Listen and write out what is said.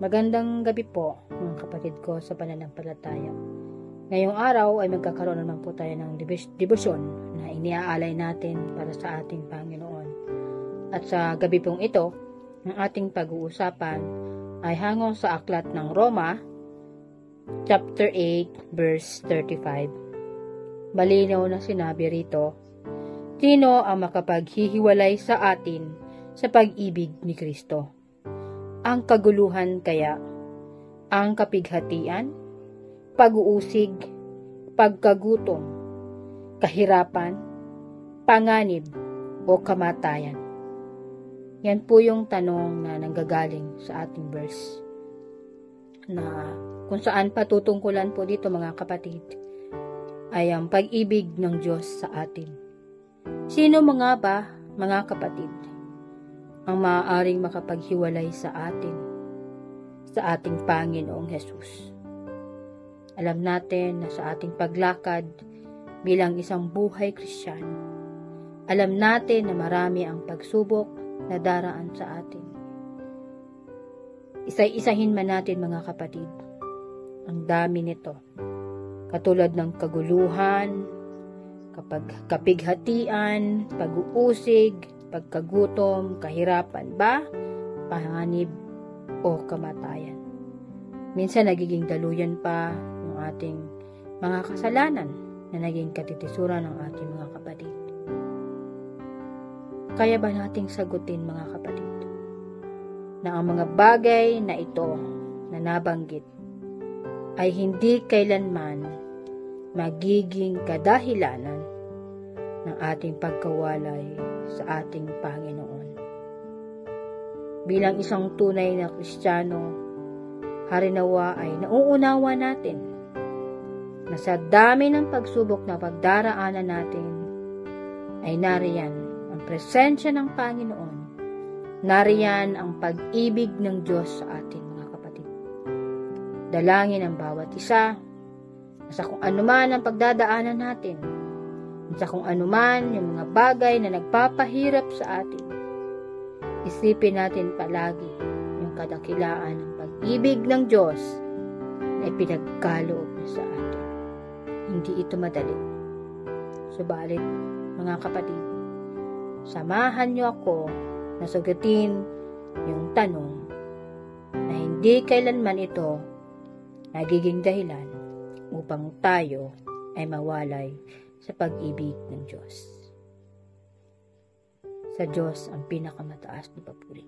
Magandang gabi po mga kapatid ko sa pananampalataya. Ngayong araw ay magkakaroon naman po tayo ng debosyon na iniaalay natin para sa ating Panginoon. At sa gabi pong ito, ang ating pag-uusapan ay hango sa aklat ng Roma, chapter 8, verse 35. Malinaw na sinabi rito, sino ang makapaghihiwalay sa atin sa pag-ibig ni Kristo? Ang kaguluhan kaya, ang kapighatian, pag-uusig, pagkagutom, kahirapan, panganib, o kamatayan? Yan po yung tanong na nanggagaling sa ating verse. Na kung saan patutungkulan po dito mga kapatid, ay ang pag-ibig ng Diyos sa atin. Sino mga ba, mga kapatid, ang maaaring makapaghiwalay sa atin, sa ating Panginoong Hesus? Alam natin na sa ating paglakad bilang isang buhay Kristiyano, alam natin na marami ang pagsubok na daraan sa atin. Isa-isahin man natin mga kapatid, ang dami nito. Katulad ng kaguluhan, kapighatian, pag-uusig, pagkagutom, kahirapan ba, panganib, o kamatayan. Minsan nagiging daluyan pa ng ating mga kasalanan na naging katitisuran ng ating mga kapatid. Kaya ba nating sagutin mga kapatid na ang mga bagay na ito na nabanggit ay hindi kailanman magiging kadahilanan ng ating pagkawalay sa ating Panginoon? Bilang isang tunay na Kristiyano, harinawa ay nauunawa natin na sa dami ng pagsubok na pagdaraanan natin ay nariyan ang presensya ng Panginoon, nariyan ang pag-ibig ng Diyos sa atin mga kapatid. Dalangin ang bawat isa na sa kung anuman ang pagdadaanan natin, sa kung anuman yung mga bagay na nagpapahirap sa atin, isipin natin palagi yung kadakilaan ng pag-ibig ng Diyos na ipinagkaloob niya sa atin. Hindi ito madali. Subalit, mga kapatid, samahan niyo ako na sagutin yung tanong na hindi kailanman ito nagiging dahilan upang tayo ay mawalay sa pag-ibig ng Diyos. Sa Diyos ang pinakamataas na papuri.